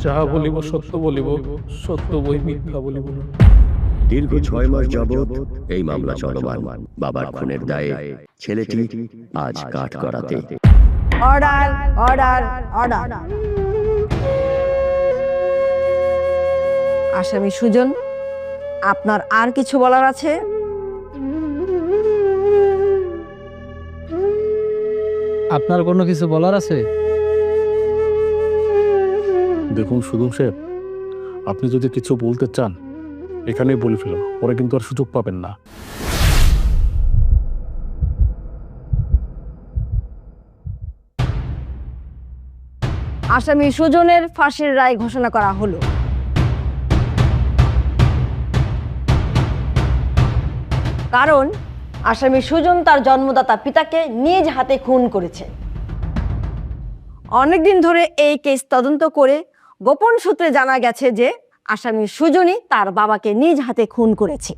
যাহা বলিব সত্য বলিব, সত্য বই মিথ্যা বলিব না। দীর্ঘ 6 মাস যাবৎ এই মামলা চলমান। বাবার খুনের দায়ে ছেলেটি আজ কাঠগড়াতে। Order order order. আসামি সুজন, আপনার আর কিছু বলার আছে? আপনার কোনো কিছু বলার আছে? দেখুন সুদম সাহেব, আপনি যদি কিছু বলতে চান এখানেই বলে ফেলুন, পরে কিন্তু আর সুযোগ পাবেন না। আসামি সুজনের ফাঁসির রায় ঘোষণা করা হলো। কারণ আসামি সুজন তার জন্মদাতা পিতাকে নিজ হাতে খুন করেছে। অনেকদিন ধরে এই কেস তদন্ত করে গোপন সূত্রে জানা গেছে যে আসামি সুজনই তার বাবাকে নিজ হাতে খুন করেছে।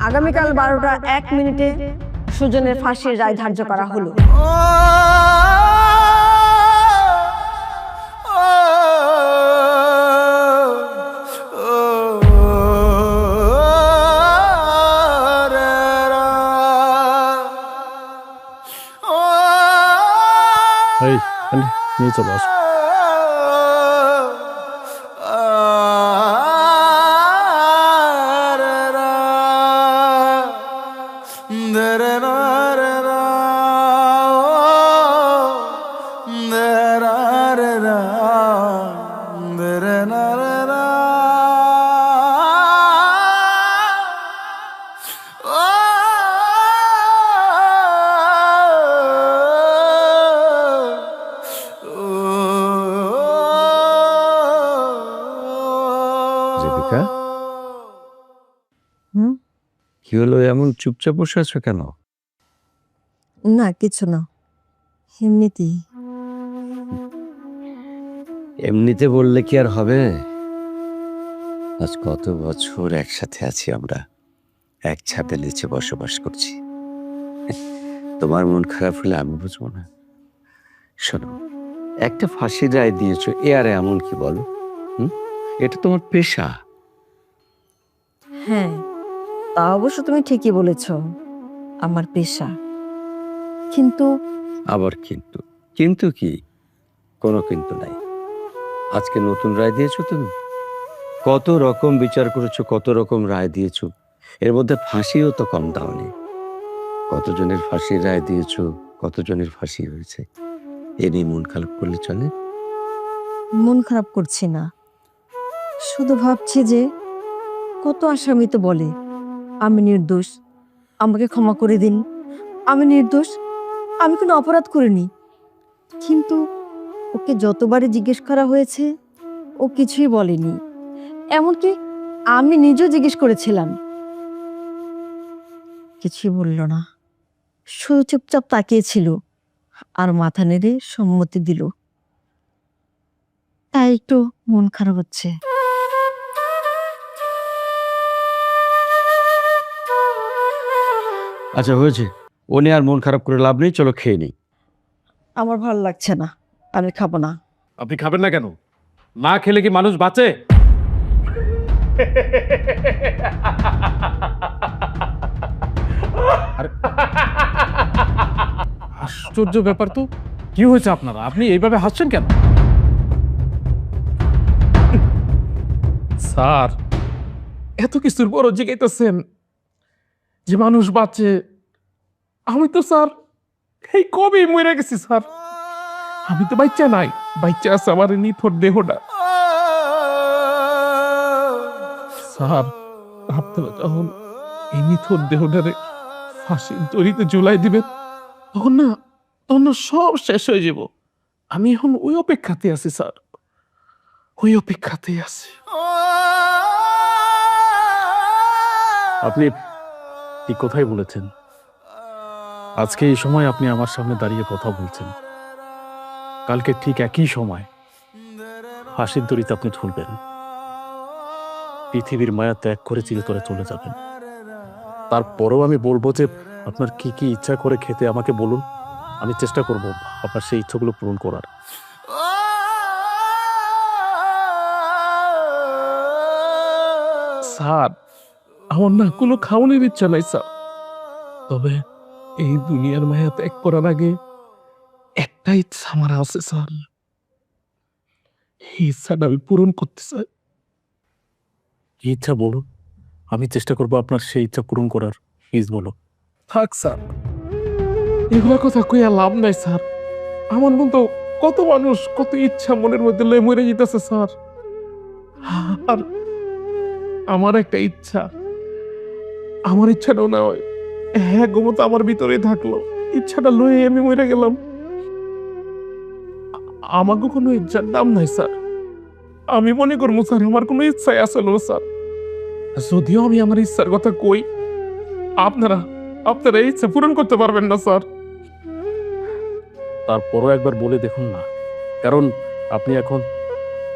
আগামীকাল 12টা 1 মিনিটে সুজনের ফাঁসির রায় ধার্য করা হলো। এই নিয়ে চলো, আসো। রেবিকা, কি হলো? এমন চুপচাপ বসে আছো কেন? না কিছু না, এমনিতেই। এমনিতে বললে কি আর হবে? আজ কত বছর একসাথে আছি আমরা, এক ছাদের নিচে বসবাস করছি। তোমার মন খারাপ হলে আমি বুঝবো না? শোনো, একটা ফাঁসির রায় দিয়েছো, এ আর এমন কি বলো? এটা তোমার পেশা। হ্যাঁ, তা অবশ্য তুমি ঠিকই বলেছ, আমার পেশা। কিন্তু আবার কিন্তু? কিন্তু কি? কোনো কিন্তু নাই। আজকে নতুন রায় দিয়েছো তুমি। কত রকম বিচার করেছো, কত রকম রায় দিয়েছো, এর মধ্যে ফাঁসিও তো কম দাওনি। কতজনের ফাঁসির রায় দিয়েছো, কতজনের ফাঁসি হয়েছে, এ নিয়ে মন খারাপ করলে চলে? মন খারাপ করছি না, শুধু ভাবছি যে কত আসামি তো বলে আমি নির্দোষ, আমাকে ক্ষমা করে দিন, আমি নির্দোষ, আমি কোনো অপরাধ করিনি। কিন্তু ওকে যতবারই জিজ্ঞেস করা হয়েছে ও কিছুই বলেনি। এমনকি আমি নিজেও জিজ্ঞেস করেছিলাম, কিছুই বলল না, শুধু চুপচাপ তাকিয়েছিল আর মাথা নেড়ে সম্মতি দিল। তাই একটু মন খারাপ হচ্ছে। আচ্ছা হয়েছে, ও নিয়ে আর মন খারাপ করে লাভ নেই, চলো খেয়ে নিই। আমার ভালো লাগছে না, আমি খাবো না। আপনি খাবেন না কেন? না খেলে কি মানুষ বাঁচে? আশ্চর্য ব্যাপার তো। কি হয়েছে আপনারা? আপনি এইভাবে হাসছেন কেন? স্যার, এত কিছুর পরও জিজ্ঞাইতেছেন যে মানুষ বাঁচে। আমি তো স্যার এই কবেই মরে গেছি স্যার। আমি তো বাচ্চা নাই, বাচ্চা আছে আমার নিথর দেহটা। স্যার, আপনারা যখন এই নিথর দেহটারে ফাঁসির দড়িতে ঝুলাই দিবেন তখন না সব শেষ হয়ে যাব। আমি এখন ওই অপেক্ষাতে আছি স্যার, ওই অপেক্ষাতেই আছি। আপনি ঠিক কথাই বলেছেন। আজকে এই সময় আপনি আমার সামনে দাঁড়িয়ে কথা বলছেন, কালকে ঠিক একই সময় ফাঁসির দড়িতে আপনি ঝুলবেন, পৃথিবীর মায়া ত্যাগ করে চিরতরে চলে যাবেন। তারপরেও আমি বলবো যে আপনার কি কি ইচ্ছা করে খেতে আমাকে বলুন, আমি চেষ্টা করব আপনার সেই ইচ্ছাগুলো পূরণ করার। স্যার, আমার না কোনো খাওয়ানোর ইচ্ছা নাই স্যার, তবে এই দুনিয়ার মায়া ত্যাগ করার আগে একটা ইচ্ছা আমার আছে স্যার, এই ইচ্ছাটা আমি পূরণ করতে চাই। কি ইচ্ছা বলুন, আমি চেষ্টা করবো আপনার সেই ইচ্ছা পূরণ করার। প্লিজ বলো। থাক স্যার, এগুলা কথা কইয়া লাভ নাই স্যার। আমার মতো কত মানুষ কত ইচ্ছা মনের মধ্যে লয়ে মরে যেতেছে স্যার। আর আমার একটা ইচ্ছা, আমার ইচ্ছাটাও না হয় হ্যাঁ গোমতো আমার ভিতরে থাকলো, ইচ্ছাটা লয়ে আমি মরে গেলাম। আমাকে কোনো ইচ্ছার দাম নাই স্যার। আমি মনে করবো স্যার আমার কোনো ইচ্ছাই আসল না স্যার। যদিও আমি আমার ইচ্ছার কথা কই, আপনারা আপনারা এই ইচ্ছা পূরণ করতে পারবেন না স্যার। তারপরও একবার বলে দেখুন না, কারণ আপনি এখন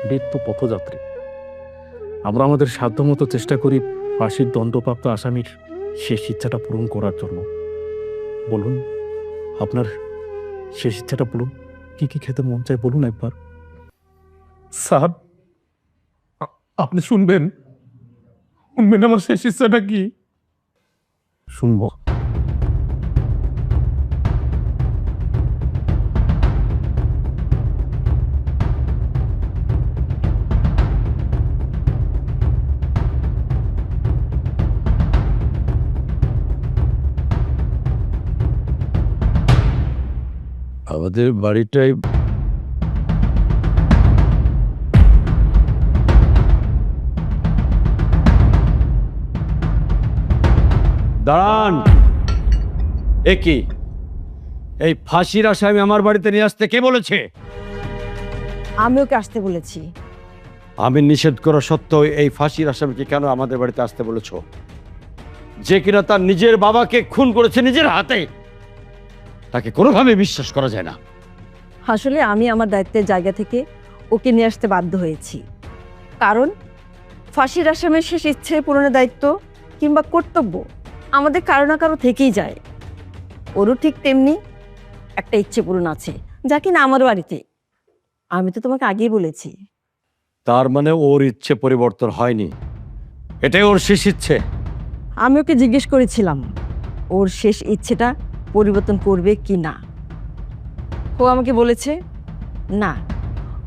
মৃত্যু পথযাত্রী। আমরা আমাদের সাধ্যমতো চেষ্টা করি ফাঁসির দণ্ডপ্রাপ্ত আসামির শেষ ইচ্ছাটা পূরণ করার জন্য। বলুন, আপনার শেষ ইচ্ছাটা বলুন, কি কি খেতে মন চায় বলুন একবার। স্যার, আপনি শুনবেন শুনবেন আমার শেষ ইচ্ছাটা কি? শুনবো। আমাদের বাড়িটাই দাঁড়ান। এ কি, এই ফাঁসির আসামি আমার বাড়িতে নিয়ে আসতে কে বলেছে? আমি ওকে আসতে বলেছি। আমি নিষেধ করা সত্ত্বেও এই ফাঁসির আসামিকে কেন আমাদের বাড়িতে আসতে বলেছ? যে কিনা তার নিজের বাবাকে খুন করেছে নিজের হাতে, তাকে কোনোভাবে বিশ্বাস করা যায় না। আসলে আমি আমার দায়িত্বের জায়গা থেকে ওকে নিয়ে আসতে বাধ্য হয়েছি, কারণ ফাঁসির আসামির শেষ ইচ্ছে পূরণের দায়িত্ব কিংবা কর্তব্য আমাদের কারো না কারো থেকেই যায়। ওরও ঠিক তেমনি একটা ইচ্ছে পূরণ আছে, যা কিনা আমার বাড়িতে। আমি তো তোমাকে আগেই বলেছি। তার মানে ওর ইচ্ছে পরিবর্তন হয়নি, এটাই ওর শেষ ইচ্ছে। আমি ওকে জিজ্ঞেস করেছিলাম ওর শেষ ইচ্ছেটা পরিবর্তন করবে কি না। ও আমাকে বলেছে না,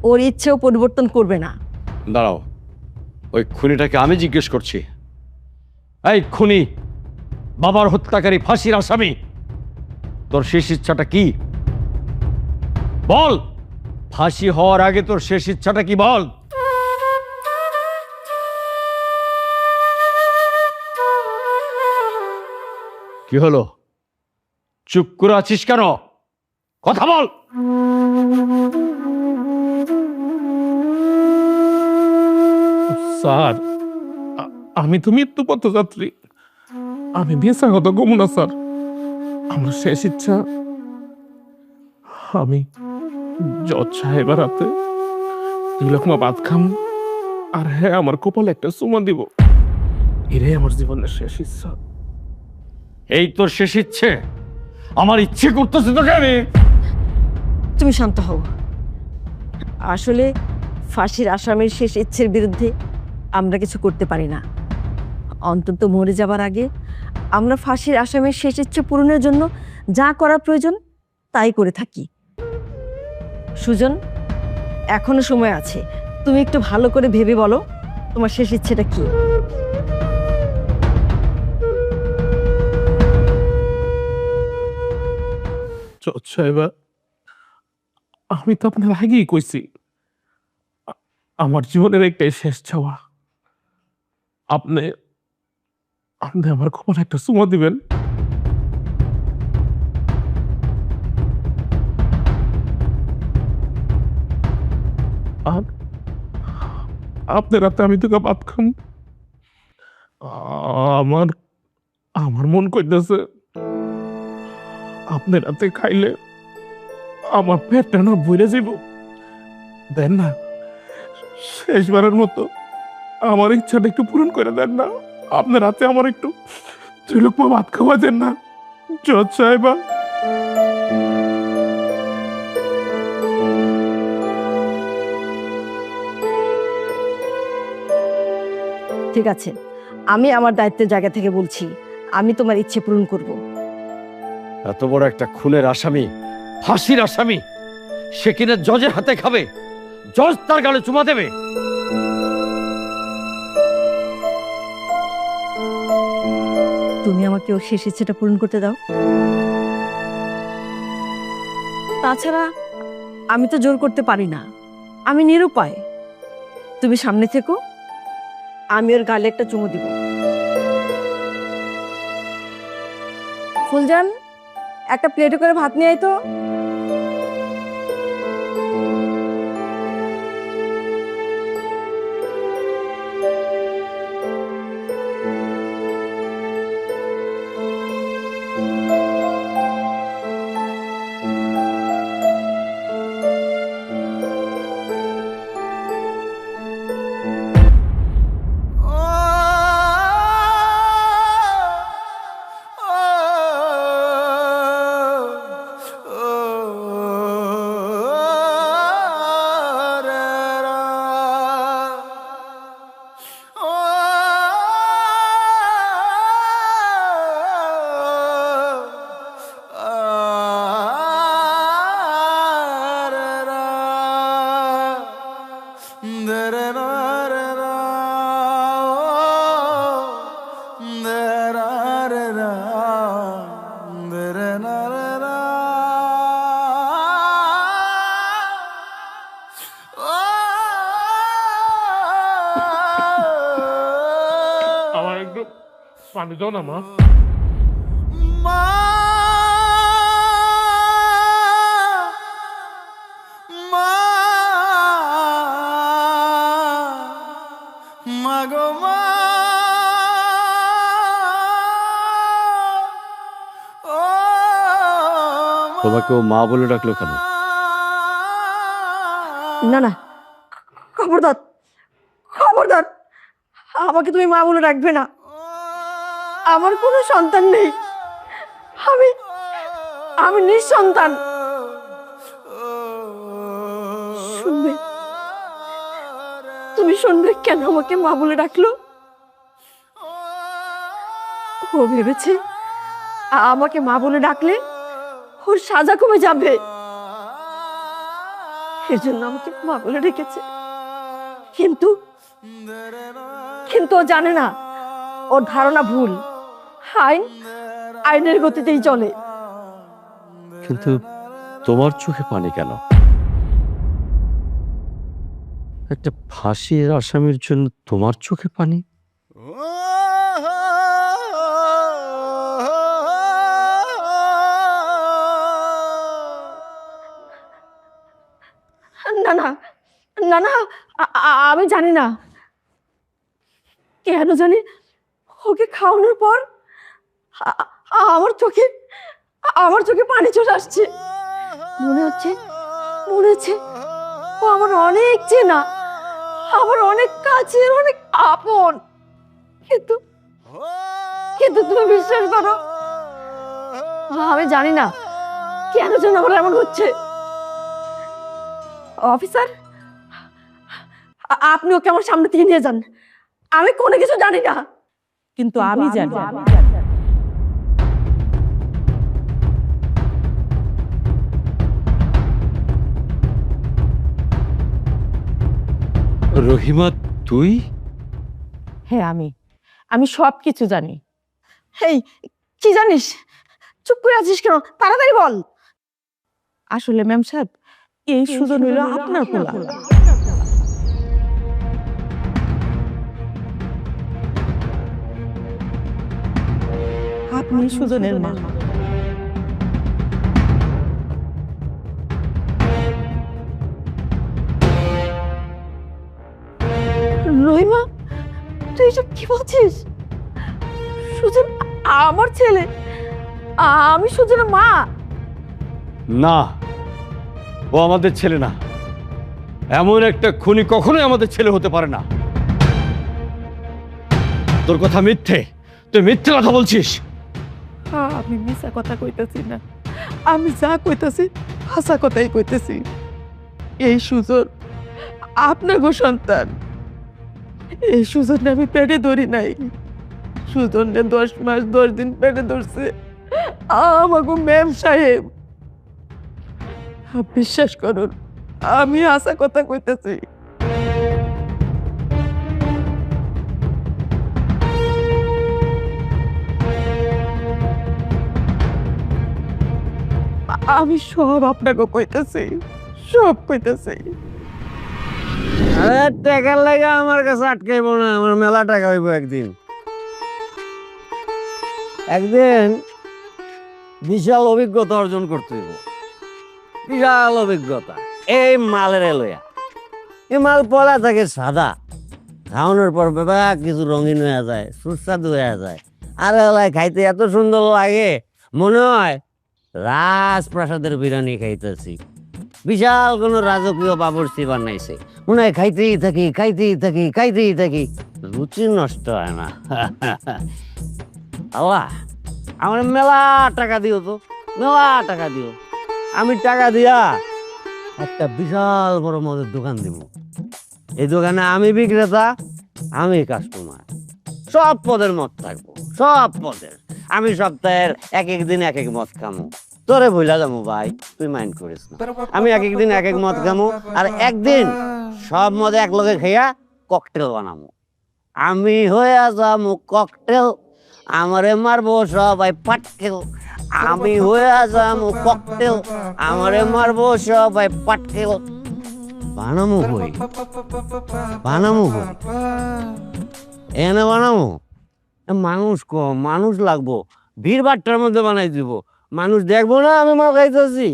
ওর ইচ্ছেও পরিবর্তন করবে না। দাঁড়াও, ওই খুনিটাকে আমি জিজ্ঞেস করছি। এই খুনি, বাবার হত্যাকারী, ফাঁসির আসামি, তোর শেষ ইচ্ছাটা কি বল? ফাঁসি হওয়ার আগে তোর শেষ ইচ্ছাটা কি বল? কি হলো, চুপ করে আছিস কেন? কথা বল। স্যার, আমি তো মৃত্যু পথযাত্রী, আমি বেঁচা কথা কমু না স্যার। আমার শেষ ইচ্ছা, আমি জজ সাহেবের হাতে 2 লক্ষ ভাত খাম, আর হ্যাঁ আমার কপালে একটা চুমা দিব। এটাই আমার জীবনের শেষ ইচ্ছা। এই তোর শেষ ইচ্ছে? আমার ইচ্ছে করতেছে তোকে আমি। তুমি শান্ত হও। আসলে ফাঁসির আসামির শেষ ইচ্ছের বিরুদ্ধে আমরা কিছু করতে পারি না। অন্তত মরে যাবার আগে আমরা ফাঁসির আসামির শেষ ইচ্ছে পূরণের জন্য যা করা প্রয়োজন তাই করে থাকি। সুজন, এখনো সময় আছে, তুমি একটু ভালো করে ভেবে বলো তোমার শেষ ইচ্ছেটা কি। জজ সাহেবা, আমি তো আপনার আগেই কইছি আমার জীবনের একটাই শেষ চাওয়া, আপনি আপনি আমার কপালে একটা চুমা দিবেন। আর আপনার হাতে আমি তোকে ভাত খাম। আমার আমার মন কইতেছে আপনার হাতে খাইলে আমার পেটটা না ভরে যাব। দেন না, শেষবারের মতো আমার ইচ্ছাটা একটু পূরণ করে দেন না। আপনার হাতে আমার একটু 2 লক্ষ ভাত খাওয়া দেন না জজ সাহেবা। ঠিক আছে, আমি আমার দায়িত্বের জায়গা থেকে বলছি, আমি তোমার ইচ্ছে পূরণ করব। এত বড় একটা খুনের আসামি, ফাঁসির আসামি, সে কিনা জজের হাতে খাবে, জজ তার গালে চুমা দেবে? তুমি আমাকে ওর শেষ ইচ্ছেটা পূরণ করতে দাও। তাছাড়া আমি তো জোর করতে পারি না, আমি নিরুপায়। তুমি সামনে থেকো, আমি ওর গালে একটা চুমু দিব। ফুলজান, একটা প্লেটে করে ভাত নিয়ে আয় তো। আমার একটু পানি দাও না মা। তোমাকে ও মা বলে ডাকলো কেন? না না, খবরদার, খবরদার, আমাকে তুমি মা বলে রাখবে না। আমার কোনো সন্তান নেই, আমি আমি নিঃসন্তান। শুনবে, তুমি শুনবে কেন আমাকে মা বলে ডাকলো? ও ভেবেছে আমাকে মা বলে ডাকলে ওর সাজা কমে যাবে, এর জন্য আমাকে মা বলে ডেকেছে। কিন্তু কিন্তু ও জানে না, ওর ধারণা ভুল। আইনের গতিতেই চলে। কিন্তু তোমার চোখে পানি কেন? একটা ফাঁসির আসামির জন্য তোমার চোখে পানি? না না না না, আমি জানি না কেন জানি ওকে খাওয়ানোর পর আমার চোখে পানি চলে আসছে। মনে হচ্ছে ও আমার অনেক চেনা, আমার অনেক কাছের, অনেক আপন। কিন্তু কিন্তু তুমি বিশ্বাস করো, আমি জানি না কেন যেন আমার এমন হচ্ছে। অফিসার, আপনি ওকে আমার সামনে থেকে নিয়ে যান। আমি কোনো কিছু জানি না, কিন্তু আমি জানি। রহিমা, তুই? হ্যাঁ, আমি সব কিছু জানি। এই কি জানিস? চুপ করে আছিস কেন? তাড়াতাড়ি বল। আসলে ম্যাম সাহেব, এই সুজন হইল আপনার পোলা। আপনি সুজনের মা। রহিমা, তুই এসব কি বলছিস? সুজন আমার ছেলে, আমি সুজনের মা। না, ও আমাদের ছেলে না। এমন একটা খুনি কখনোই আমাদের ছেলে হতে পারে না। তোর কথা মিথ্যে, তুই মিথ্যে কথা বলছিস। আমি মিছা কথা কইতেছি না, আমি যা কইতেছি হাসা কথাই কইতেছি। এই সুজন আপনার গো সন্তান। এই সুজন আমি পেটে ধরি নাই, সুজনরে 10 মাস 10 দিন পেটে ধরছে আমাকে ম্যাম সাহেব। বিশ্বাস করুন, আমি আসা কথা কইতেছি। আমি সব আপনাকে কইতেছি, সব কইতেছি। আরে টাকার লাগে আমার কাছে আটকাইব না, আমার মেলা টাকা হইব একদিন। একদিন বিশাল অভিজ্ঞতা অর্জন করতে হইব, বিশাল অভিজ্ঞতা। এই মালের লইয়া, এই মাল পলা থাকে সাদা, খাওয়ানোর পর বাবা কিছু রঙিন হয়ে যায়, সুস্বাদু হয়ে যায়। আর এলাকায় খাইতে এত সুন্দর লাগে, মনে হয় রাজপ্রাসাদের বিরিয়ানি খাইতেছি। বিশাল কোন রাজকীয় বাবুর্চি বানাইছে, মনে হয় খাইতেই থাকি খাইতেই থাকি খাইতেই থাকি, রুচি নষ্ট হয় না। আল্লাহ আমার মেলা টাকা দিও তো, মেলা টাকা দিও। আমি টাকা দিয়া একটা বিশাল বড় মদের দোকান দিব। এই দোকানে আমি বিক্রেতা, আমি কাস্টমার। সব পদের মদ থাকবো, সব পদের। আমি সপ্তাহের এক এক দিন এক এক মদ খামো। তোরে ভুলা যাবো ভাই, তুই মাইন্ড করিস না। আমি এক এক দিন এক এক মদ খামো, আর একদিন সব মদ এক লগে খাইয়া ককটেল বানাবো। আমি হয়ে যাবো ককটেল, আমারে মারবো সবাই পাটকেল। আমি হয়ে যাবো ককটেল, আমারে মারবো সবাই পাটকেল। বানামো হই, বানামো হই, এনে বানামো। মানুষ কম, মানুষ লাগবো, ভিড় ভাট্টার মধ্যে বানাই দিব। মানুষ দেখবো না আমি মাল খাইতেছি,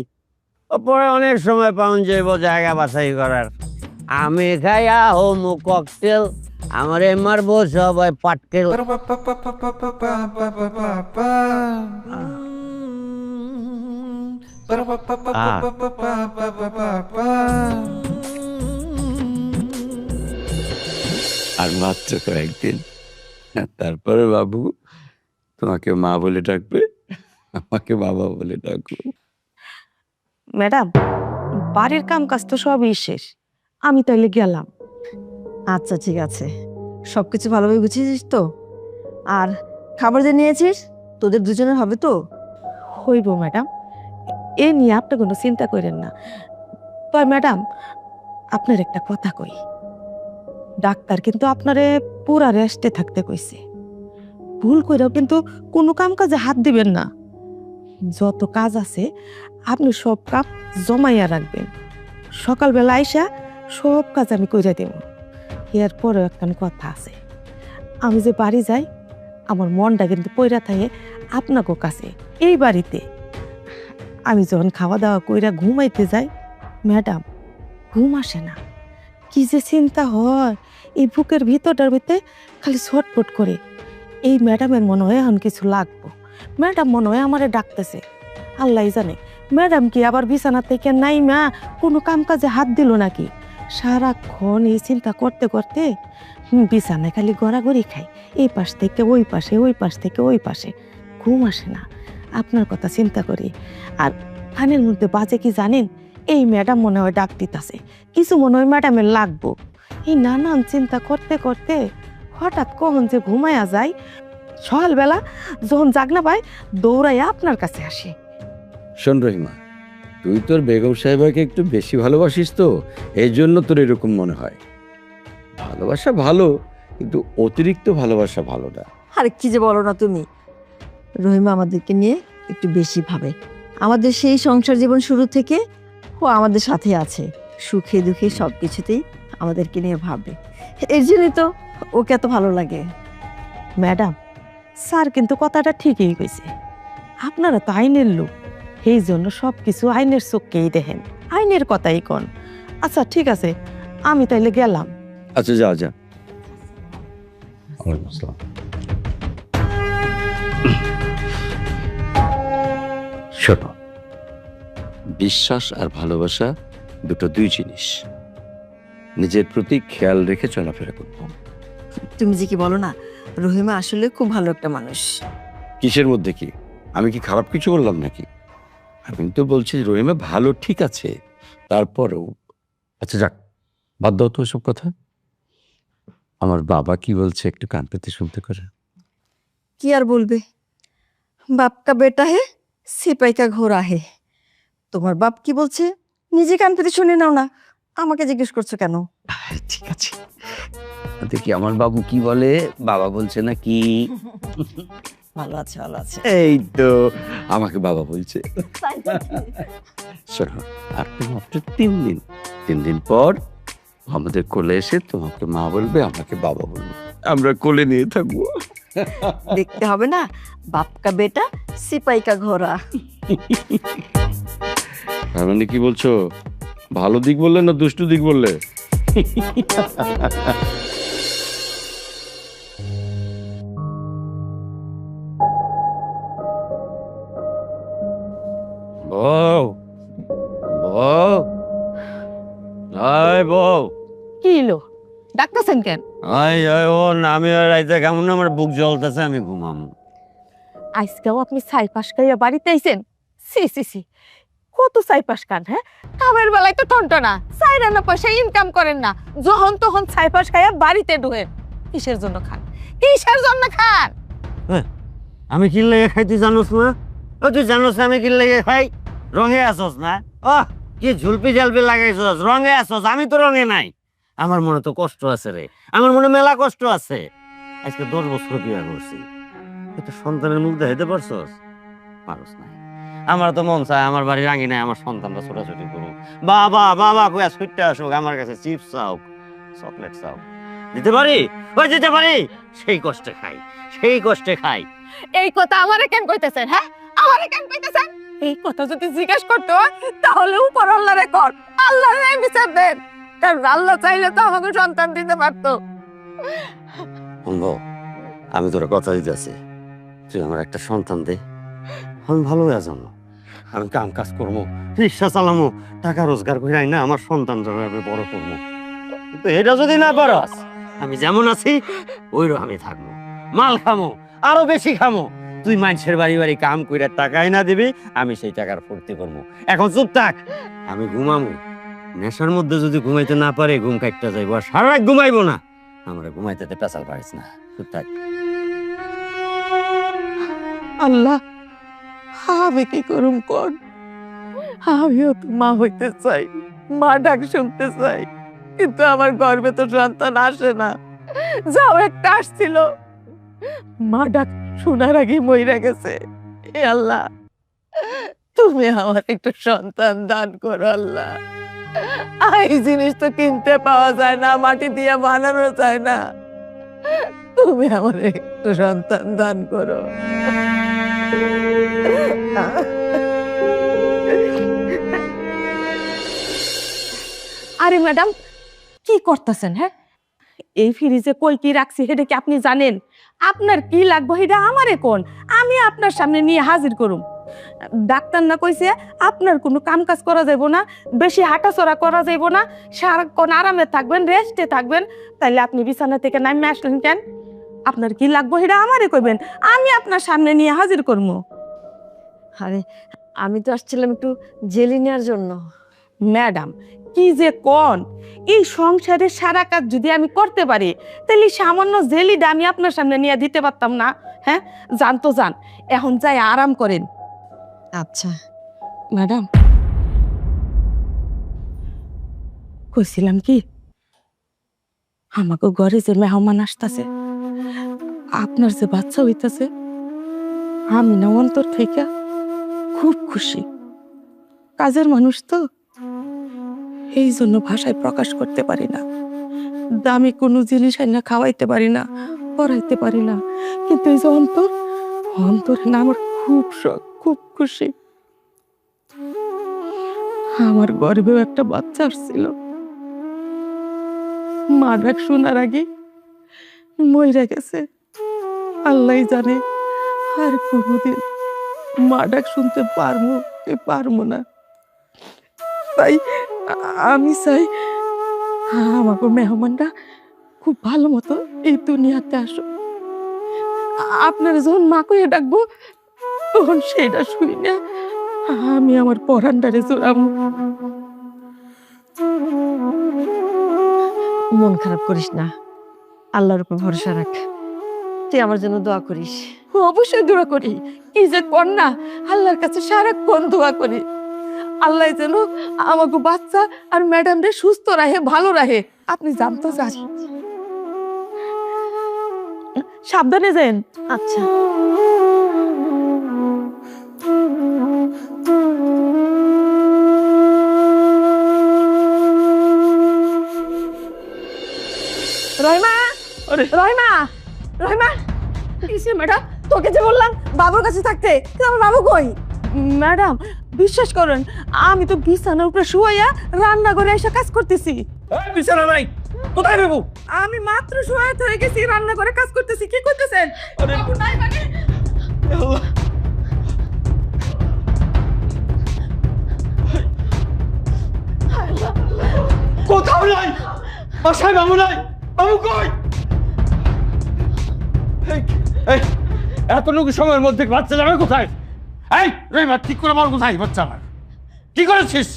পরে অনেক সময় পাউন যাইব জায়গা বাছাই করার। আমি খাইয়া হোমো ককটেল, আমারে মারবো সবাই পাটকেল। আর মাত্র কয়েকদিন, তারপরে বাবু তোমাকে মা বলে ডাকবে, আমাকে বাবা বলে ডাকবো। ম্যাডাম, বাড়ির কাম কাজ তো সবই শেষ, আমি তাইলে গেলাম। আচ্ছা ঠিক আছে, সবকিছু ভালোভাবে গুছিয়েছিস তো? আর খাবার যে নিয়েছিস তোদের দুজনের হবে তো? হইব ম্যাডাম, এ নিয়ে আপনি কোনো চিন্তা করেন না। তবে ম্যাডাম, আপনার একটা কথা কই, ডাক্তার কিন্তু আপনারে পুরা রেস্টে থাকতে কইছে। ভুল কইরাও কিন্তু কোনো কাম কাজে হাত দিবেন না। যত কাজ আছে আপনি সব কাজ জমাইয়া রাখবেন, সকালবেলা আইসা সব কাজ আমি কইরা দেব। এরপরেও একটা কথা আছে, আমি যে বাড়ি যাই আমার মনটা কিন্তু পইরা থাকে আপনাকে কাছে। এই বাড়িতে আমি যখন খাওয়া দাওয়া কইরা ঘুমাইতে যাই ম্যাডাম, ঘুম আসে না। কি যে চিন্তা হয়, এই বুকের ভিতরটার ভিতরে খালি ছটফট করে। এই ম্যাডামের মনে হয় এখন কিছু লাগবো, ম্যাডাম মনে হয় আমারে ডাকতেছে। আল্লাহ জানে ম্যাডাম কি আবার বিছানা থেকে নাই মা কোনো কাম কাজে হাত দিল নাকি। সারাক্ষণ এই চিন্তা করতে করতে বিছানায় খালি গড়াগড়ি খাই, এই পাশ থেকে ওই পাশে, ওই পাশ থেকে ওই পাশে, ঘুম আসে না। আপনার কথা চিন্তা করি। আর কানের মধ্যে বাজে কি জানেন, এই ম্যাডাম মনে হয় ডাক দিতেছে, কিছু মনে হয় ম্যাডামের লাগবো। এই নানান চিন্তা করতে করতে হঠাৎ কখন যে ঘুমায়া যায়, সকালবেলা যখন জাগনা পাই দৌড়াইয়া আপনার কাছে আসে। শোন রহিমা, তুই তোর বেগম সাহেবাকে একটু বেশি ভালোবাসিস তো, এই জন্য তোর এরকম মনে হয়। ভালোবাসা ভালো, কিন্তু অতিরিক্ত ভালোবাসা ভালো না। আরে কি যে বলো না তুমি, রহিমা আমাদেরকে নিয়ে একটু বেশি ভাবে। আমাদের সেই সংসার জীবন শুরু থেকে ও আমাদের সাথে আছে, সুখে দুঃখে সব কিছুতেই আমাদেরকে নিয়ে ভাবে। এর জন্যই তো ওকে এত ভালো লাগে। ম্যাডাম, স্যার কিন্তু কথাটা ঠিকই কইছে, আপনারা তো আইনের লোক, এই জন্য সব কিছু আইনের চোখকেই দেখেন, আইনের কথাই কন। আচ্ছা ঠিক আছে, আমি তাইলে গেলাম। আচ্ছা যা যা। শোনো, বিশ্বাস আর ভালোবাসা দুটো দুই জিনিস, নিজের প্রতি খেয়াল রেখে চলাফেরা করবো। তুমি যে কি বলো না, রহিমা আসলে খুব ভালো একটা মানুষ। কিসের মধ্যে কি? আমি কি খারাপ কিছু বললাম নাকি? আমি তো বলছি রহিমা ভালো, ঠিক আছে, তারপরেও। আচ্ছা যাক, বাদ দাও তো ওসব কথা। আমার বাবা কি বলছে একটু কান পেতে শুনতে করে। কি আর বলবে, বাপ কা বেটা হে সিপাই কা ঘোড়া হে। তোমার বাপ কি বলছে নিজে কান পেতে শুনে নাও না, আমাকে জিজ্ঞেস করছো কেন? ঠিক আছে, দেখি আমার বাবু কি বলে। বাবা বলছে না কি? ভালো আছে, ভালো আছে। এই তো আমাকে বাবা বলছে। শোনো, আর তো মাত্র 3 দিন, 3 দিন পর আমাদের কোলে এসে তোমাকে মা বলবে, আমাকে বাবা বলবে, আমরা কোলে নিয়ে থাকবো। দেখতে হবে না, বাপ কা বেটা সিপাই কা ঘোড়া। তার মানে কি বলছো? ভালো দিক বললে না দুষ্টু দিক বললে? বউ, বউ, আয় বউ, কি এলো ডাকতেছেন কেন? আয় আয়, ও নামে রাইতে কেমন আমার বুক জ্বলতেছে, আমি ঘুমামো। আজকেও আপনি ছাই পাশ খাইয়া বাড়িতে আইছেন? সি সি সি, কত ছাই পাশ খান? হ্যাঁ, কামের বেলায় তো টনটনা, ছাই রান্না পয়সা ইনকাম করেন না, যখন তখন ছাই পাশ খাইয়া বাড়িতে ঢুকেন। কিসের জন্য খান? কিসের জন্য খান? আমি কি লেগে খাই তুই জানোস না? ও তুই জানোস আমি কি লেগে খাই? রঙে আসস না? ও কি ঝুলপি ঝালপি লাগাইছস, রঙে আসস, আমি তো রঙে নাই। আমার মনে তো কষ্ট আছে রে, আমার মনে মেলা কষ্ট আছে। আজকে 10 বছর বিয়ে করছি, একটা সন্তানের মুখ দেখাইতে পারছস? পারস না। আমার তো মন চায় আমার বাড়ি রাঙি নাই, আমার সন্তানরা ছোটাছুটি করুক, বাবা বাবা কইয়া ছুটতে আসুক, আমার কাছে চিপস চাও, চকলেট চাও, দিতে পারি? ওই দিতে পারি? সেই কষ্টে খাই, সেই কষ্টে খাই। এই কথা আমারে কেন কইতেছেন? হ্যাঁ, আমারে কেন কইতেছেন? এই কথা যদি জিজ্ঞেস করতো তাহলে উপর আল্লাহরে কর, আল্লাহরে বিচার দেন, কারণ আল্লাহ চাইলে তো আমাকে সন্তান দিতে পারতো। বন্ধু, আমি তোর কথা দিতেছি, তুই আমার একটা সন্তান দে, আমি ভালো হয়ে যাবো। আমি কাম কাজ করবো, রিক্সা চালামো, টাকা রোজগার করে আই না আমার সন্তানরা আমি বড় করবো। কিন্তু এটা যদি না পারস, আমি যেমন আছি ওইরকম আমি থাকবো, মাল খামো, আরো বেশি খামো। তুই মানুষের বাড়ি বাড়ি কাম করে টাকাই না দিবি, আমি সেই টাকার ফুর্তি করবো। এখন চুপ থাক, আমি ঘুমামো। নেশার মধ্যে যদি ঘুমাইতে না পারে ঘুম কাটতে যাইবো, আর সারা রাত ঘুমাইবো না। আমরা ঘুমাইতে পেঁচাল পারিস না, চুপ থাক। আল্লাহ, আমি কি করুম কোন? আমিও তো মা হইতে চাই, মা ডাক শুনতে চাই, কিন্তু আমার গর্ভে তো সন্তান আসে না। যাও একটা আসছিল, মা ডাক শোনার আগে মইরা গেছে। এ আল্লাহ, তুমি আমার একটু সন্তান দান করো আল্লাহ। এই জিনিস তো কিনতে পাওয়া যায় না, মাটি দিয়ে বানানো যায় না। তুমি আমার একটু সন্তান দান করো। আরে ম্যাডাম, কি করতেছেন? হ্যাঁ, এই ফ্রিজে কই কি রাখছি সেটা কি আপনি জানেন? আপনার কি লাগবে সেটা আমারে কোন, আমি আপনার সামনে নিয়ে হাজির করুম। ডাক্তার না কইছে আপনার কোনো কাম কাজ করা যাইব না, বেশি হাঁটাচড়া করা যাইব না, সারাক্ষণ আরামে থাকবেন, রেস্টে থাকবেন। তাইলে আপনি বিছানা থেকে নামে আসলেন কেন? আপনার কি লাগবে সেটা আমারে কইবেন, আমি আপনার সামনে নিয়ে হাজির করবো। আরে আমি তো আসছিলাম একটু জেলি নেওয়ার জন্য। ম্যাডাম, কি যে কোন, এই সংসারের সারা কাজ যদি আমি করতে পারি তাহলে সামান্য জেলিটা আমি আপনার সামনে নিয়ে দিতে পারতাম না? হ্যাঁ, যান তো যান, এখন যাই আরাম করেন। আচ্ছা ম্যাডাম, কইছিলাম কি, আমাকে ঘরে যে মেহমান আসতেছে, আপনার যে বাচ্চা হইতাছে, আমি না অন্তর থেকে খুব খুশি। কাজের মানুষ তো, এই জন্য ভাষায় প্রকাশ করতে পারি না। দামি কোনো জিনিস আইনা খাওয়াইতে পারি না, পড়াইতে পারি না, কিন্তু এই যে অন্তর, অন্তরে না আমার খুব শখ, খুব খুশি। আমার গর্ভেও একটা বাচ্চা আসছিল, মা ডাক শোনার আগে মইরা গেছে। আল্লাহ জানে আর কোনোদিন মা ডাক শুনতে পারবো কি পারবো না। তাই আমি চাই আমাকে মেহমানরা খুব ভালো মতো এই দুনিয়াতে আসো। আপনারা যখন মা কইয়া ডাকবো তখন সেটা শুই না আমি আমার পরান্ডারে জোড়াবো। মন খারাপ করিস না, আল্লাহর উপর ভরসা রাখ। তুই আমার জন্য দোয়া করিস। অবশ্যই দোয়া করি। কি যে কর না, আল্লাহর কাছে সারাক্ষণ দোয়া করি আল্লাহ যেন আমাকে বাচ্চা আর ম্যাডাম রে সুস্থ রাখে, ভালো রাখে। আপনি জানতো চান, সাবধানে যান। আচ্ছা। রহিমা, রহিমা, রহিমা, কিসে ম্যাডাম? তোকে যে বললাম বাবুর কাছে থাকতে, কিন্তু আমার বাবু কই? ম্যাডাম বিশ্বাস করেন, আমি তো বিছানার উপরে শুয়াইয়া রান্না করে এসে কাজ করতেছি। বিছানা নাই, কোথায় বাবু? আমি মাত্র শুয়ে হয়ে গেছি, রান্না করে কাজ করতেছি। কি করতেছেন? বাবু নাই মানে? কোথাও নাই, বাসায় বাবু নাই। বাবু কই? এই এতটুকু সময়ের মধ্যে বাচ্চা যাবে কোথায়? এই রহিমা, ঠিক করে বল কোথায় বাচ্চা আমার? কি করেছিস?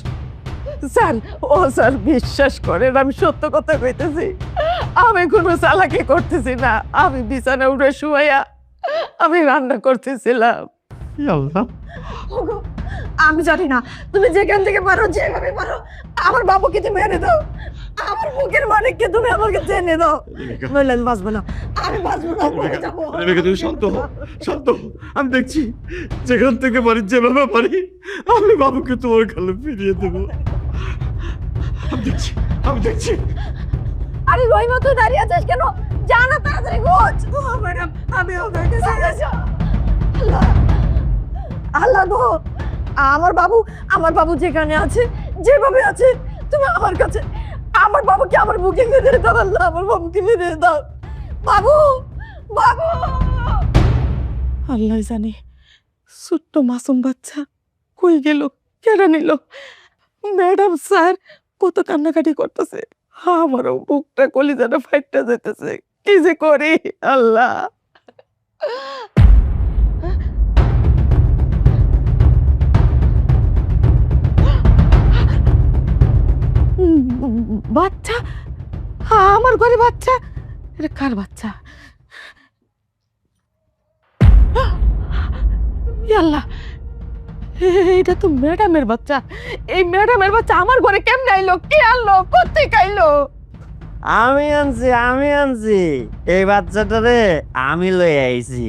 স্যার, ও স্যার বিশ্বাস করেন, আমি সত্য কথা কইতেছি। আমি কোনো চালাকি করতেছি না। আমি বিছানা উঠে শুয়াইয়া আমি রান্না করতেছিলাম। ওগো, আমি জানি না, তুমি যেখান থেকে পারো, যেভাবে পারো আমার বাবুকে তুমি এনে দাও। আমার বুকের মানিককে তুমি আমাকে টেনে দাও, নইলে আমি বাঁচবো না। আমি বাঁচবো না, মরে যাবো। রেবেকা, তুমি শান্ত হও, শান্ত হও। আমি দেখছি যেখান থেকে পারি, যেভাবে পারি আমি বাবুকে তোমার কালে ফিরিয়ে দেবো। আমি দেখছি, আমি দেখছি। আরে রহিমা, তুই দাঁড়িয়ে আছিস কেন? জানা তাড়াতাড়ি গোছ। ও ম্যাডাম, আমি ওদের কাছে যাচ্ছি। আল্লাহ, আল্লাহ গো, আমার বাবু যেখানে আছে, যেভাবে আছে, তুমি আমার কাছে আমার বাবুকে আমার বুকে মেরে দাও। আল্লাহ, আমার বাবুকে মেরে দাও। বাবু, বাবু। আল্লাহ জানে ছোট্ট মাসুম বাচ্চা কই গেল, কেড়ে নিল। ম্যাডাম স্যার কত কান্নাকাটি করতেছে, আমারও বুকটা কলিজাটা ফাইটটা যেতেছে। কি যে করি আল্লাহ। বাচ্চা, আমার ঘরে বাচ্চা। এটা কার বাচ্চা? আল্লাহ, এটা তো ম্যাডামের বাচ্চা। এই ম্যাডামের বাচ্চা আমার ঘরে কেমনে আইলো? কে আনলো? কোত্থেকে আইলো? আমি আনছি এই বাচ্চাটারে আমি লই আইছি।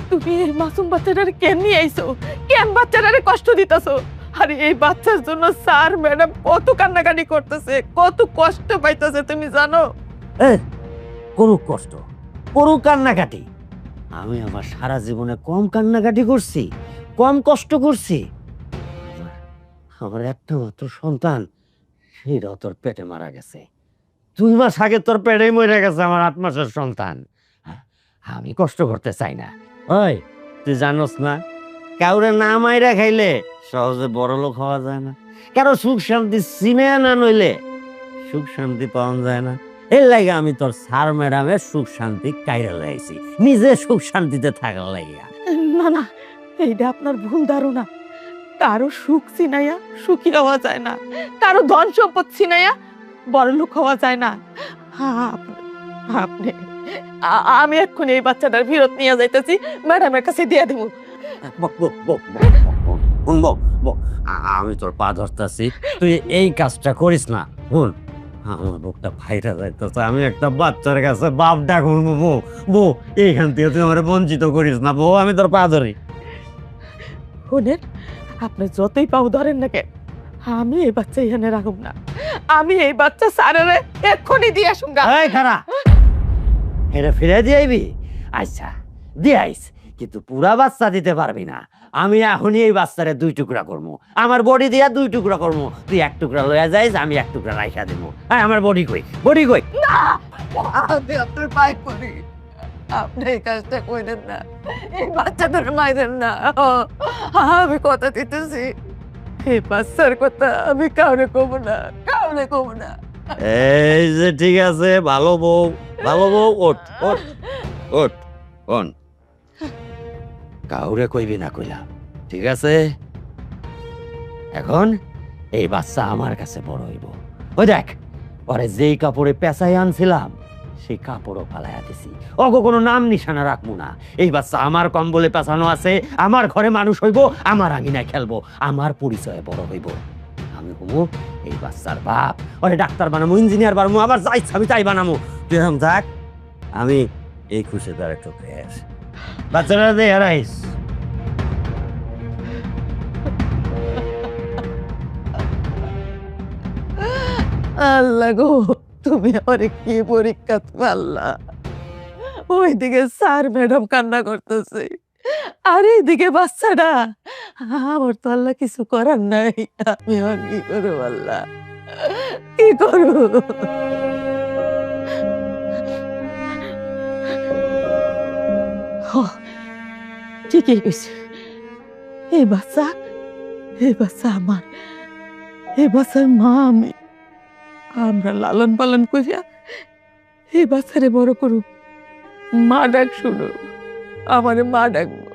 তুমি এই মাসুম বাচ্চাটারে কেন নিয়ে আইছো? কেন বাচ্চাটারে কষ্ট দিতেছো? আরে এই বাচ্চার জন্য স্যার ম্যাডাম কত কান্নাকাটি করতেছে, কত কষ্ট পাইতেছে, তুমি জানো? করুক কষ্ট, করুক কান্নাকাটি। আমি আমার সারা জীবনে কম কান্নাকাটি করছি, কম কষ্ট করছি? আমার একটা মাত্র সন্তান, সেটাও তোর পেটে মারা গেছে। 2 মাস আগে তোর পেটেই মরে গেছে আমার 8 মাসের সন্তান। আমি কষ্ট করতে চাই না। ওই তুই জানোস না, কাউরে না মাইরা খাইলে সহজে বড় লোক হওয়া যায় না। কারো সুখ শান্তি চিনে না নইলে সুখ শান্তি পাওয়া যায় না। এর লাগে আমি তোর স্যার ম্যাডামের সুখ শান্তি কাইরা লাইছি, নিজে সুখ শান্তিতে থাকার লাগিয়া। না না, এইটা আপনার ভুল ধারণা। কারো সুখ চিনাইয়া সুখী হওয়া যায় না, কারো ধন সম্পদ চিনাইয়া বড় লোক হওয়া যায় না। আপনি আমি এক্ষুনি এই বাচ্চাটার ফেরত নিয়ে যাইতেছি, ম্যাডামের কাছে দিয়ে দেবো। আমি তোর পা ধরতেছি, তুই এই কাজটা করিস না। শুন, আমার বুকটা ফাইটা যাইতেছে। আমি একটা বাচ্চার কাছে বাপ ডাকুন। বউ, এইখান থেকে তুই আমার বঞ্চিত করিস না বউ, আমি তোর পা ধরি। শুনেন, আপনি যতই পাও ধরেন না কেন, আমি এই বাচ্চা এখানে রাখব না। আমি এই বাচ্চা স্যারেরে এক্ষুনি দিয়ে আসুন। এই খারা, এটা ফিরে দিয়ে আইবি? আচ্ছা দিয়ে আইস, কিন্তু পুরা বাচ্চা দিতে পারবি না। আমি এখনই এই বাচ্চারে 2 টুকরা করবো, আমার বডি দিয়া 2 টুকরা করবো। তুই 1 টুকরা লইয়া যাইস, আমি 1 টুকরা রাইখা দেবো। হ্যাঁ, আমার বডি কই, বডি কই? আমি আপনার পায়ে পড়ি, আপনি এই কাজটা করেন না, এই বাচ্চাদের মাইরেন না। আমি কথা দিতেছি, এই বাচ্চার কথা আমি কাউরে কব না, কাউরে কব না। এই যে ঠিক আছে, ভালো বউ, ভালো বউ, ওঠ ওঠ ওঠ, কোন কাউরে কইবি না কইলাম, ঠিক আছে? এখন এই বাচ্চা আমার কাছে বড় হইব। ওই দেখ, পরে যেই কাপড়ে পেঁচাই আনছিলাম সেই কাপড়ও ফালাইয়া দিছি। ওগো কোনো নাম নিশানা রাখবো না। এই বাচ্চা আমার কম্বলে পেঁচানো আছে, আমার ঘরে মানুষ হইব, আমার আঙিনায় খেলবো, আমার পরিচয়ে বড় হইব। আমি হবো এই বাচ্চার বাপ। ওরে ডাক্তার বানামো, ইঞ্জিনিয়ার বানামো, আবার যাই আমি তাই বানামো। তুই এখন থাক, আমি এই খুশি তার একটু খেয়ে আসি। বাচ্চারা দে হারাইস। আল্লাহ গো, তুমি আমারে কি পরীক্ষা পাল্লা। ওইদিকে স্যার ম্যাডাম কান্না করতেছে, আর এইদিকে বাচ্চাটা। আমার তো আল্লাহ কিছু করার নাই, আমি আর কি করবো আল্লাহ, কি করবো? ঠিকই কইছে, এই বাচ্চা আমার, এই বাচ্চার মা আমি। আমরা লালন পালন করিয়া এই বাচ্চারে বড় করুক, মা ডাক শুনো, আমারে মা ডাকবো,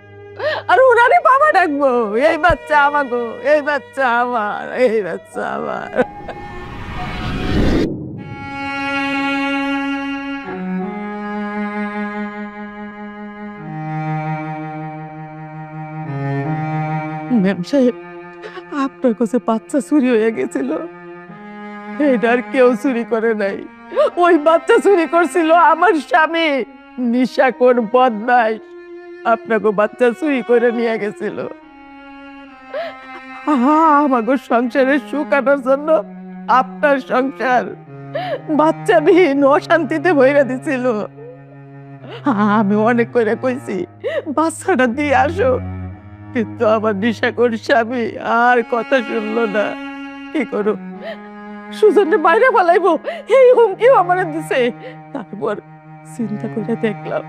আর ওনারে বাবা ডাকবো। এই বাচ্চা আমাগো, এই বাচ্চা আমার, এই বাচ্চা আমার। ম্যাম সাহেব, আপনার কাছে বাচ্চা চুরি হয়ে গেছিল, এটা আর কেউ চুরি করে নাই। ওই বাচ্চা চুরি করছিল আমার স্বামী, নিশাখোর বদমাইশ। আপনাকে বাচ্চা চুরি করে নিয়ে গেছিল। আমাকে সংসারের সুখ আনার জন্য আপনার সংসার বাচ্চাবিহীন অশান্তিতে ভইরা দিছিল। আমি অনেক করে কইছি বাচ্চাটা দিয়ে আসো, কিন্তু আমার নিশাখোর স্বামী আর কথা শুনলো না। কি করো, সুজনকে বাইরে পালাইবো এই হুমকিও আমার দিছে। তারপর চিন্তা করে দেখলাম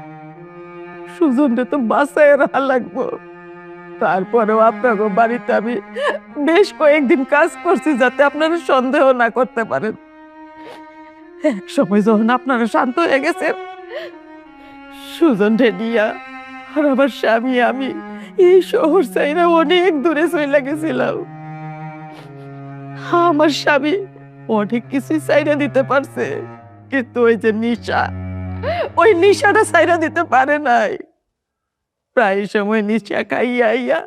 সুজনকে তো বাসায় রাখা লাগবো। তারপরেও আপনাকে বাড়িতে আমি বেশ কয়েকদিন কাজ করছি, যাতে আপনারা সন্দেহ না করতে পারেন। এক সময় যখন আপনারা শান্ত হয়ে গেছেন, সুজন রেডিয়া আর আমার স্বামী আমি এই শহর চাইরা অনেক দূরে চলে গেছিলাম। আমার স্বামী অনেক কিছু চাইরা দিতে পারছে, কিন্তু ওই যে নিশা, ওই নিশাটা চাইরা দিতে পারে নাই। প্রায় সময় নিশা খাইয়া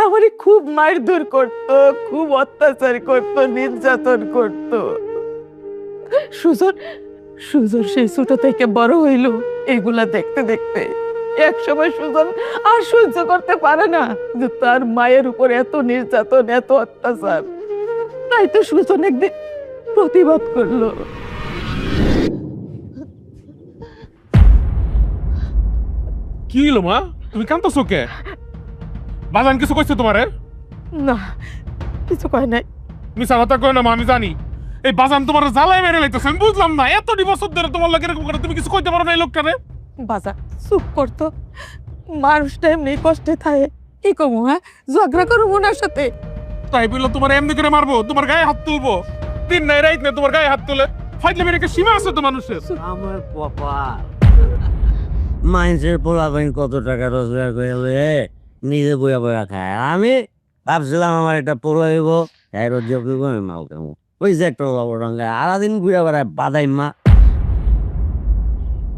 আমারে খুব মারধর করতো, খুব অত্যাচার করতো, নির্যাতন করতো। সুজন সেই ছোট থেকে বড় হইল এগুলা দেখতে দেখতে। এক সময় সুজন আর সহ্য করতে পারে না যে তার মায়ের উপর এত নির্যাতন, এত অত্যাচার। তাই তো সুজন একদিন প্রতিবাদ করলো। কি হইলো মা, তুমি কাঁদতেছো কে? বাজান কিছু কইছে তোমারে? না, কিছু কয় নাই। মিছা কথা কয় না মা, আমি জানি। এই বাজান তোমার জ্বালায় মেরে লাইতেছে, আমি বুঝলাম না। এত বছর ধরে তোমার লাগে এরকম করে, তুমি কিছু কইতে পারো না এই লোকটারে? বাজার চুপ করতো, মানুষটা এমনি কষ্টে থাকে, কি কমু? হ্যাঁ, ঝগড়া করবো ওনার সাথে? তাই বললো তোমার এমনি করে মারবো, তোমার গায়ে হাত তুলবো? দিন নাই রাইত নেই তোমার গায়ে হাত তুলে। ফাইটলে মেরে সীমা আছে তো মানুষের। আমার কপাল, মানুষের পোলাপাইন কত টাকা রোজগার করে নিজে বইয়া বইয়া খায়। আমি ভাবছিলাম আমার একটা পোলা হইব, আমি মাও কেমন ওই যে একটা রঙে আলাদিন ঘুরে বেড়ায় বাদাই মা।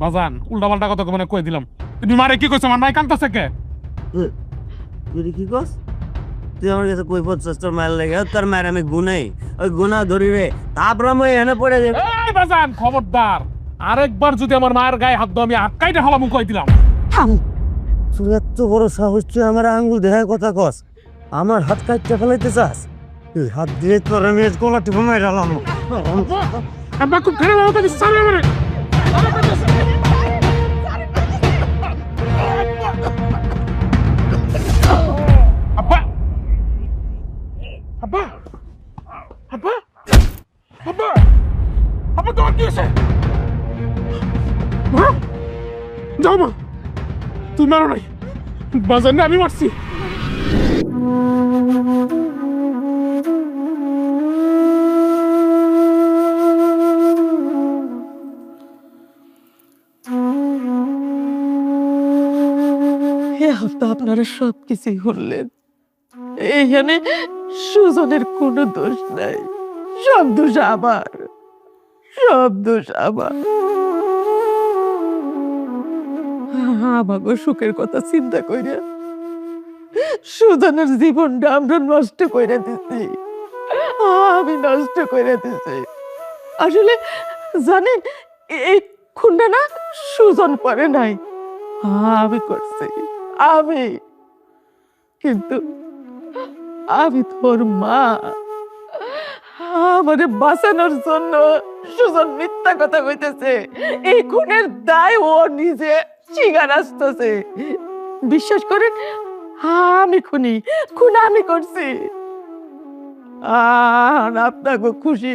বাজান উল্টা পাল্টা কথা মানে কই দিলাম। তুমি মারে কি কইছো? আমার মাই কাঁদতেছে কে? তুই কি কস? তুই আমার কাছে কই পড়ছিস তোর মায়ের লেগে? তোর মায়ের আমি গুনাই, ওই গুনা ধরি রে, তারপর আমি এখানে পড়ে যাবো। এই বাজান খবরদার, আরেকবার যদি আমার মায়ের গায়ে হাত দাও আমি আটকাইতে হলাম কই দিলাম। তুই এত বড় সাহস, তুই আমার আঙ্গুল দেখায় কথা কস, আমার হাত কাটতে ফেলাইতে চাস? তুই হাত দিয়ে তোর আমি গলা টিপে মাইরালাম। আমরা খুব ফেরে বেড়াতে দিচ্ছি সামনে মানে। আব্বা আব্বা আব্বা আব্বা তোমার কি হয়েছে? মা, যাও মা, তুই মারো নাই, বাজার না আমি মারছি। এখন তো আপনারা সব কিছুই বললেন, এইখানে সুজনের কোনো দোষ নাই, সব দোষ আমার, সব দোষ আমার। আমাকে সুখের কথা চিন্তা কইরা সুজনের জীবনটা আমরা নষ্ট করে দিছি, আমি নষ্ট করে দিছি। আসলে জানেন, এই খুনটা না সুজন করে নাই, আমি করছি, আমি। কিন্তু আমি তোর মা, আমারে বাঁচানোর জন্য সুজন মিথ্যা কথা কইতেছে, এই খুনের দায় ও নিজে স্বীকার আসতেছে। বিশ্বাস করেন, আমি খুন আমি করছি। আর আপনাকে খুশি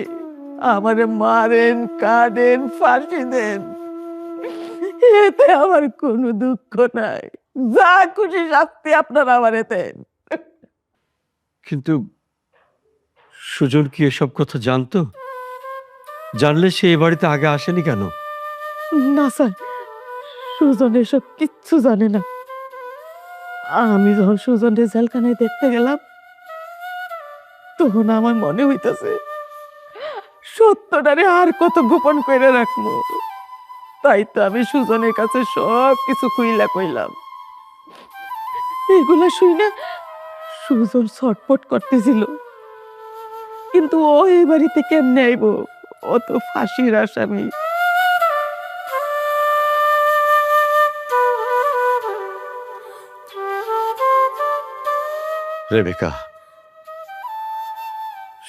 আমারে মারেন, কাঁদেন, ফাঁসি দেন, এতে আমার কোনো দুঃখ নাই। যা খুশি শাস্তি আপনারা আমার দেন। কিন্তু সুজন কি এসব কথা জানতো? জানলে সে এ বাড়িতে আগে আসেনি কেন? না স্যার, সুজন এসব কিচ্ছু জানে না। আমি যখন সুজনের জেলখানায় দেখতে গেলাম, তখন আমার মনে হইতেছে সত্যটারে আর কত গোপন করে রাখবো। তাই তো আমি সুজনের কাছে সব কিছু খুইলা কইলাম। এগুলা শুনে সুজন ছটফট করতেছিল, কিন্তু ও এই বাড়িতে কেমনে আইব? ও তো ফাঁসির আসামি। রেবেকা,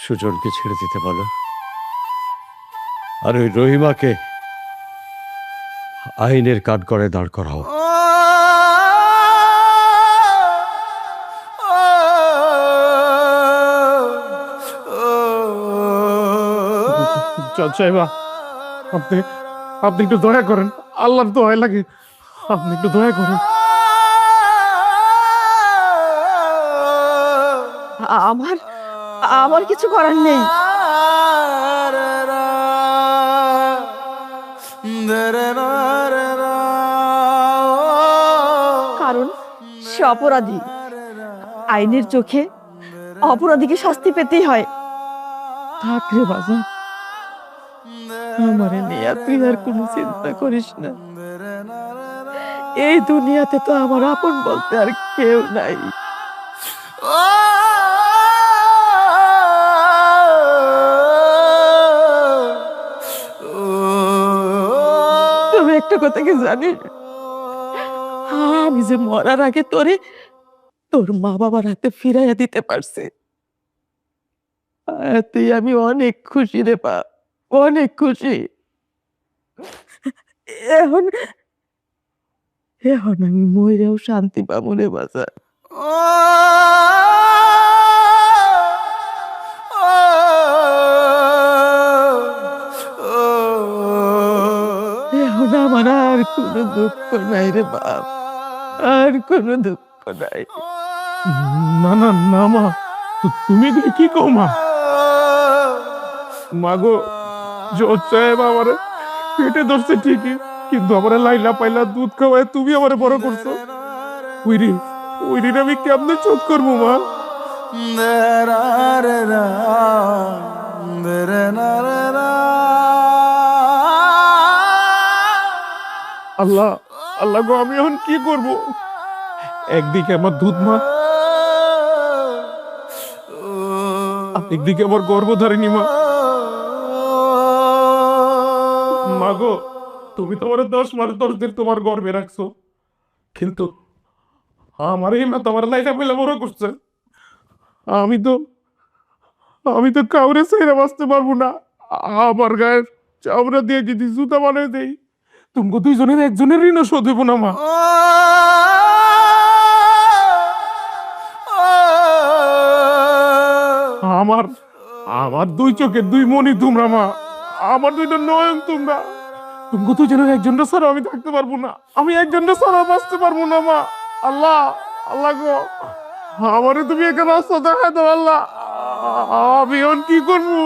সুজনকে ছেড়ে দিতে বলো, আর ওই রহিমাকে আইনের কাঠগড়ায় দাঁড় করাও। জজ সাহেবা, আপনি আপনি একটু দয়া করেন, আল্লাহর দয়া লাগে, আপনি একটু দয়া করেন। আমার আমার কিছু করার নেই। কারণ সে অপরাধী, আইনের চোখে অপরাধীকে শাস্তি পেতেই হয়। থাক রে বাজার, আমারে নিয়ে তুই আর কোনো চিন্তা করিস না। এই দুনিয়াতে তো আমার আপন বলতে আর কেউ নাই। তবে একটা কথা কি জানিস, আমি যে মরার আগে তোর মা বাবার হাতে ফিরাইয়া দিতে পারছি, তুই আমি অনেক খুশি রে বাপ, অনেক খুশি। এখন এখন আমি মইরেও শান্তি পাবো রে বাজার। এখন আমার আর কোনো দুঃখ নাই রে বাপ, আর কোনো দুঃখ নাই। না না না মা, তুমি এগুলি কি কও মা? মাগো, জজ সাহেব আমারে পেটে ধরছে ঠিকই, কিন্তু আমারে লাইলা পাইলা দুধ খাওয়ায় তুমি আমারে বড় করছো। ওই ঋণ আমি কেমনে শোধ করবো মা? আল্লাহ আল্লাহ গো, আমি এখন কি করব? একদিকে আমার দুধ মা, একদিকে আমার গর্ভধারিণী মা। মা গো, তুমি তো আমার 10 মাস 10 দিন তোমার গর্ভে রাখছো, কিন্তু আমার এই মা তোমার লাইফে পেলে বড় করছে। আমি তো কাউরে ছেড়ে বাঁচতে পারবো না। আমার গায়ের চামড়া দিয়ে যদি জুতা বানিয়ে দেই, তুমি দুইজনের একজনের ঋণও শোধ হইব না মা। আমার আমার দুই চোখের দুই মনি তোমরা মা, আমার দুইটা নয়ন তোমরা। তুমি দুজনের একজনটা ছাড়া আমি থাকতে পারবো না, আমি একজনটা ছাড়া বাঁচতে পারবো না মা। আল্লাহ, আল্লাহ গো, আমারে তুমি একটা রাস্তা দেখা দাও আল্লাহ, আমি এখন কি করবো?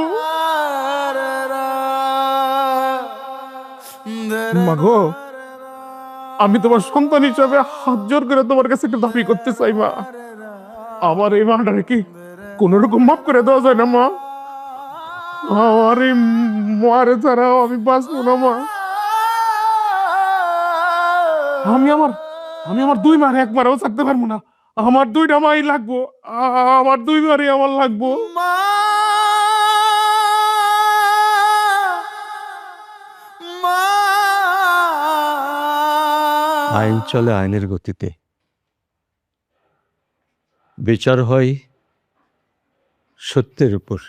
মা গো, আমি তোমার সন্তান হিসাবে হাত জোর করে তোমার কাছে একটা দাবি করতে চাই মা, আমার এই মাটারে কি কোন রকম মাফ করে দেওয়া যায় না মা? আমার এই মারে ছাড়াও আমি বাঁচবো না মা। আমি আমার দুই মারে একবারও থাকতে পারবো না, আমার দুইটা মাই লাগবো, আমার দুই মারে আমার লাগবো। আইন চলে আইনের গতিতে, বিচার হয় সত্যের উপর।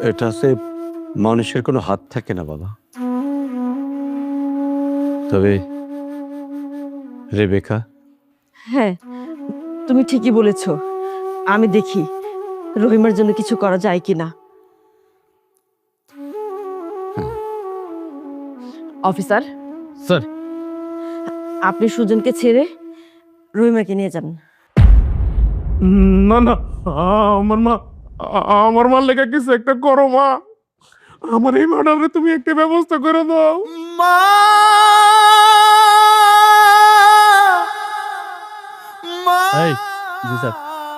এটাতে মানুষের কোনো হাত থাকে না বাবা। তবে রেবেকা, হ্যাঁ, তুমি ঠিকই বলেছ। আমি দেখি রহিমার জন্য কিছু করা যায় কিনা। অফিসার স্যার, আপনি সুজনকে ছেড়ে রহিমাকে নিয়ে যান। না না, আমার মার লেগে কিছু একটা করো মা, আমার এই মাটারে তুমি একটা ব্যবস্থা করে দাও। এই জি স্যার,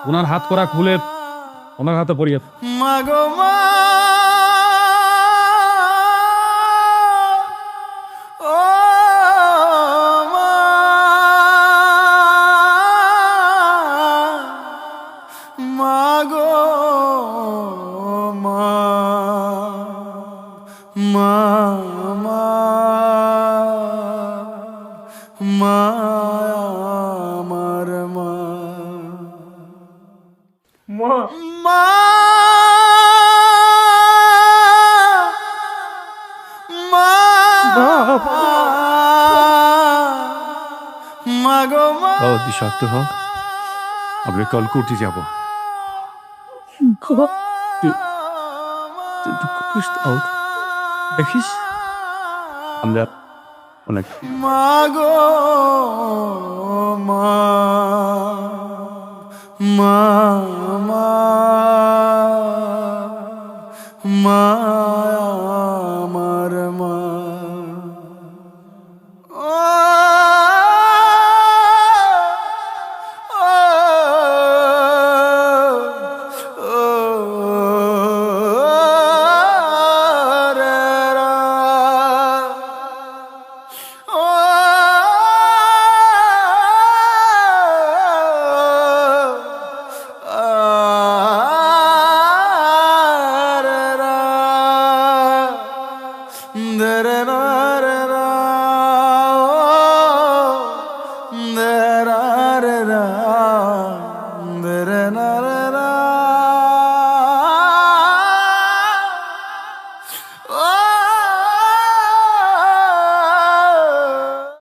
ওনার হাত করা খুলে ওনার হাতে পরিয়ে অতি শক্ত হোক, আমরা কাল কোর্টে যাব। দেখিস আমরা অনেক মাগো মা মা মা মা